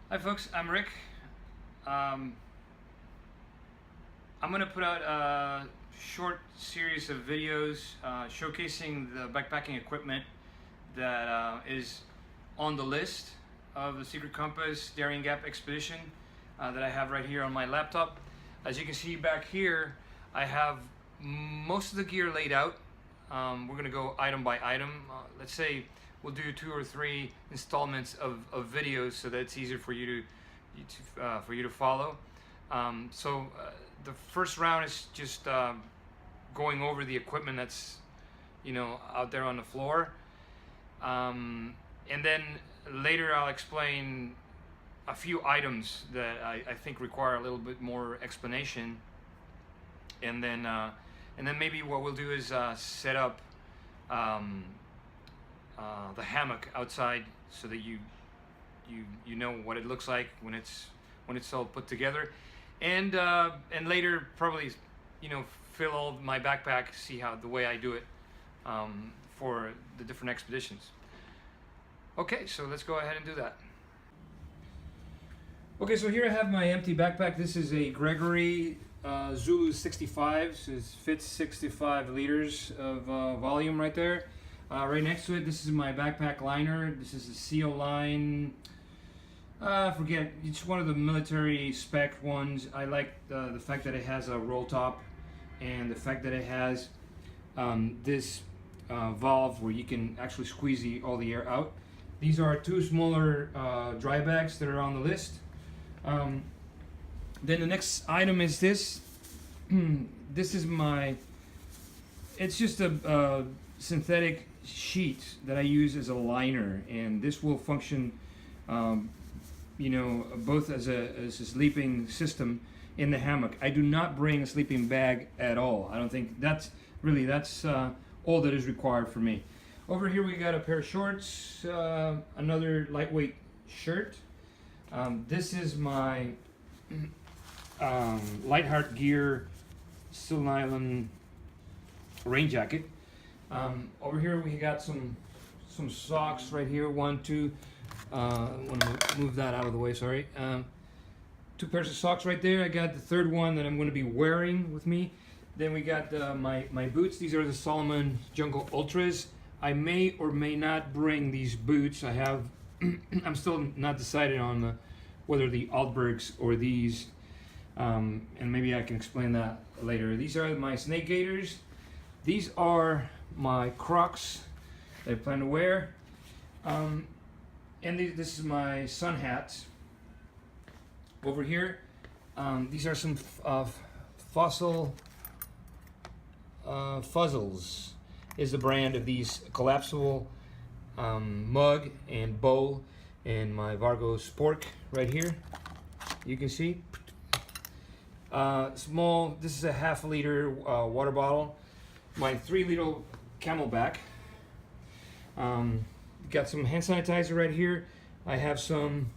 Hi folks, I'm Rick. Um, I'm going to put out a short series of videos showcasing the backpacking equipment that is on the list of the Secret Compass Darien Gap Expedition that I have right here on my laptop. As you can see back here, I have most of the gear laid out. We're going to go item by item. Let's say we'll do 2 or 3 installments of videos so that it's easier for you to follow. The first round is just going over the equipment that's out there on the floor, and then later I'll explain a few items that I think require a little bit more explanation, and then maybe what we'll do is set up the hammock outside so that you know what it looks like when it's all put together, and later probably fill all my backpack, see how the way I do it for the different expeditions. Okay, so let's go ahead and do that. Okay, so here I have my empty backpack. This is a Gregory Zulu 65, so it fits 65 liters of volume right there. Right next to it, this is my backpack liner. This is a CO line. I forget, it's one of the military spec ones. I like the fact that it has a roll top, and the fact that it has this valve where you can actually squeeze all the air out. These are 2 smaller dry bags that are on the list. Then the next item is this. This is it's just a synthetic sheet that I use as a liner, and this will function both as a sleeping system in the hammock. I do not bring a sleeping bag at all. I don't think that's all that is required for me. Over here we got a pair of shorts, another lightweight shirt. This is my Lightheart Gear steel nylon rain jacket. Over here we got some socks right here. 1, 2. I want to move that out of the way. Sorry. 2 pairs of socks right there. I got the third one that I'm going to be wearing with me. Then we got my boots. These are the Salomon Jungle Ultras. I may or may not bring these boots. I'm still not decided on whether the Altbergs or these, and maybe I can explain that later. These are my Snake Gators. These are my Crocs that I plan to wear, and this is my sun hat. Over here, these are some Fossil Fuzzles is the brand of these collapsible mug and bowl, and my Vargo Spork right here. You can see small. This is a ½ liter water bottle. My 3-liter Camelback. Got some hand sanitizer right here. I have some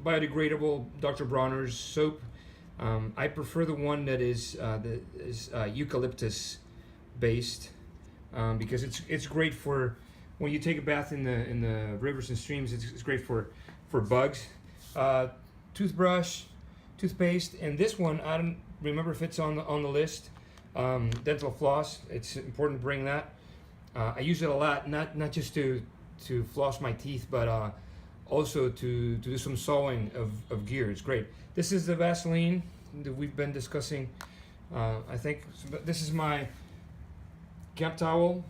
biodegradable Dr. Bronner's soap. I prefer the one that is eucalyptus based, because it's great for when you take a bath in the rivers and streams. It's great for bugs. Toothbrush, toothpaste, and this one I don't remember if it's on the list. Dental floss. It's important to bring that. I use it a lot, not just to floss my teeth, but also to do some sewing of gear. It's great. This is the Vaseline that we've been discussing. I think this is my camp towel.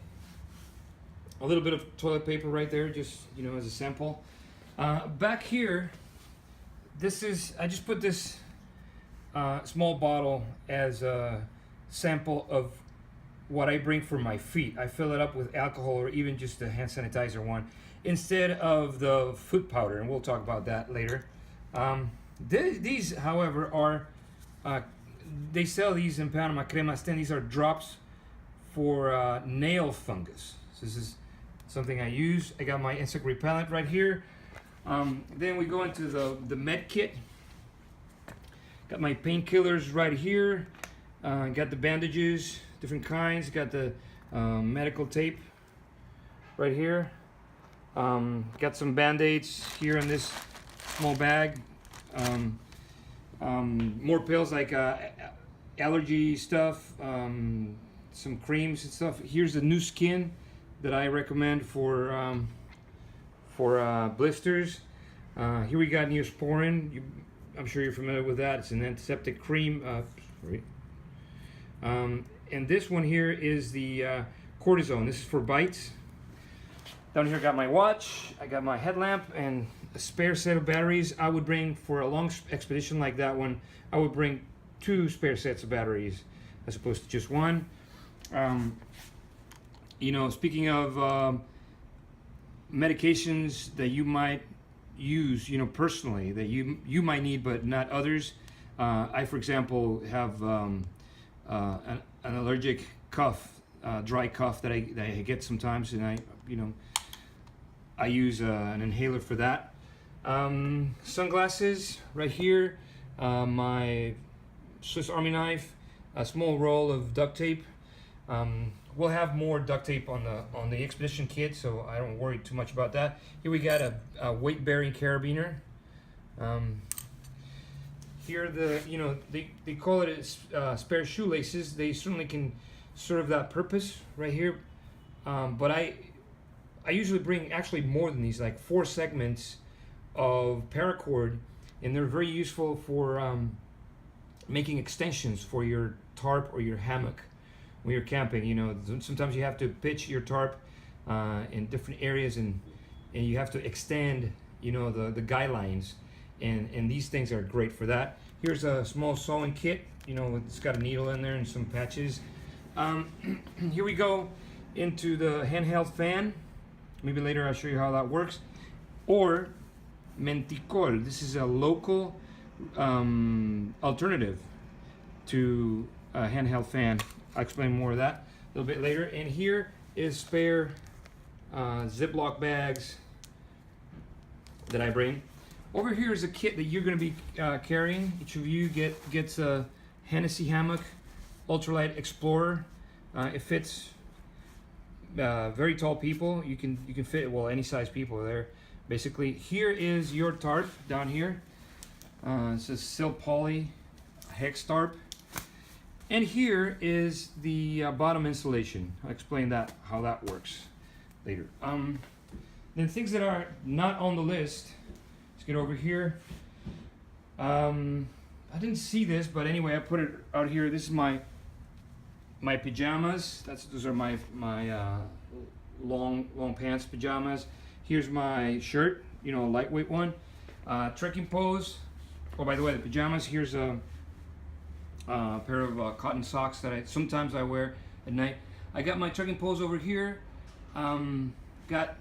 A little bit of toilet paper right there, just as a sample. Back here, I just put this small bottle as a sample of what I bring for my feet. I fill it up with alcohol or even just the hand sanitizer one instead of the foot powder, and we'll talk about that later. These, however, are they sell these in Panama Cremas 10. These are drops for nail fungus. So this is something I use. I got my insect repellent right here. Then we go into the med kit. Got my painkillers right here. Got the bandages, different kinds. Got the medical tape right here. Got some band-aids here in this small bag. More pills like allergy stuff, some creams and stuff. Here's the new skin that I recommend for blisters. Here we got Neosporin. I'm sure you're familiar with that. It's an antiseptic cream. And this one here is the cortisone. This is for bites. Down here I got my watch, I got my headlamp, and a spare set of batteries. I would bring, for a long expedition like that one, I would bring 2 spare sets of batteries as opposed to just one. You know, speaking of medications that you might use, you know, personally, that you might need but not others. I, for example, have an allergic cough, dry cough that I get sometimes, and I use an inhaler for that. Sunglasses right here, my Swiss Army knife, a small roll of duct tape. We'll have more duct tape on the expedition kit, so I don't worry too much about that. Here we got a weight-bearing carabiner. Here they call it spare shoelaces. They certainly can serve that purpose right here, but I usually bring actually more than these, like 4 segments of paracord, and they're very useful for making extensions for your tarp or your hammock when you're camping. You know, sometimes you have to pitch your tarp in different areas, and you have to extend, you know, the guy lines, and these things are great for that. Here's a small sewing kit. You know, it's got a needle in there and some patches. Here we go into the handheld fan. Maybe later I'll show you how that works. Or Menticol. This is a local alternative to a handheld fan. I'll explain more of that a little bit later. And here is spare Ziploc bags that I bring. Over here is a kit that you're going to be carrying. Each of you gets a Hennessy hammock ultralight Explorer. It fits very tall people. You can fit, well, any size people there. Basically, here is your tarp down here. It's a Sil Poly hex tarp. And here is the bottom insulation. I'll explain how that works later. Then things that are not on the list. Let's get over here. I didn't see this, but anyway, I put it out here. This is my pajamas. Those are my long pants pajamas. Here's my shirt, you know, a lightweight one. Trekking pose. Oh, by the way, the pajamas. Here's a pair of cotton socks that sometimes I wear at night. I got my trekking poles over here. Got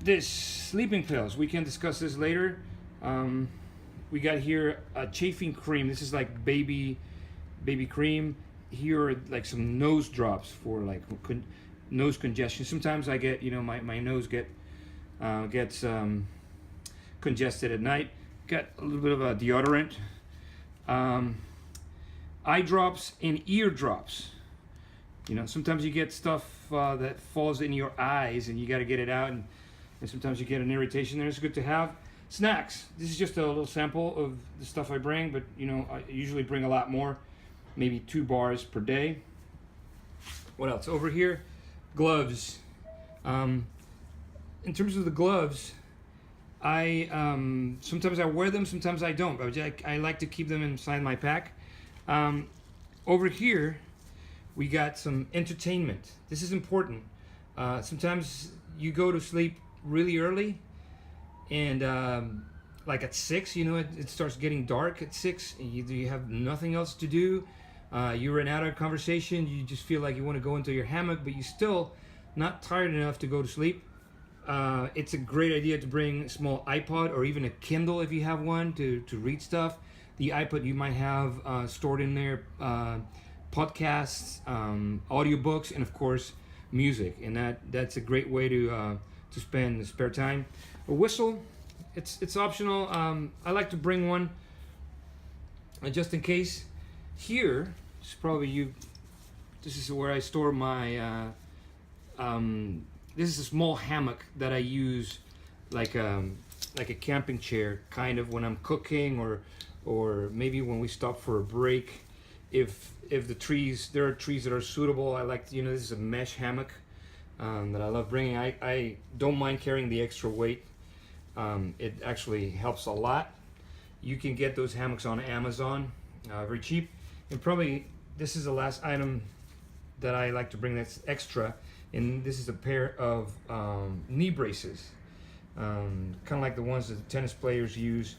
this sleeping pills. We can discuss this later. We got here a chafing cream. This is like baby cream. Here are like some nose drops for like nose congestion. Sometimes I get, you know, my nose gets congested at night. Got a little bit of a deodorant. Eye drops and ear drops. You know, sometimes you get stuff that falls in your eyes and you got to get it out, and sometimes you get an irritation there. It's good to have. Snacks. This is just a little sample of the stuff I bring, but you know, I usually bring a lot more, maybe 2 bars per day. What else? Over here, gloves. In terms of the gloves, I sometimes I wear them, sometimes I don't. But I like to keep them inside my pack. Over here, we got some entertainment. This is important. Sometimes you go to sleep really early, and like at 6, you know, it starts getting dark at 6, and you have nothing else to do. You ran out of conversation. You just feel like you want to go into your hammock, but you're still not tired enough to go to sleep. It's a great idea to bring a small iPod or even a Kindle if you have one to read stuff. The iPod, you might have stored in there podcasts, audiobooks, and of course music, and that's a great way to spend the spare time. A whistle, it's optional. I like to bring one just in case. Here is probably this is where I store my this is a small hammock that I use like like a camping chair, kind of when I'm cooking, or maybe when we stop for a break. If there are trees that are suitable, I like this is a mesh hammock that I love bringing. I don't mind carrying the extra weight. It actually helps a lot. You can get those hammocks on Amazon, very cheap. And probably this is the last item that I like to bring that's extra, and this is a pair of knee braces, kind of like the ones that the tennis players use.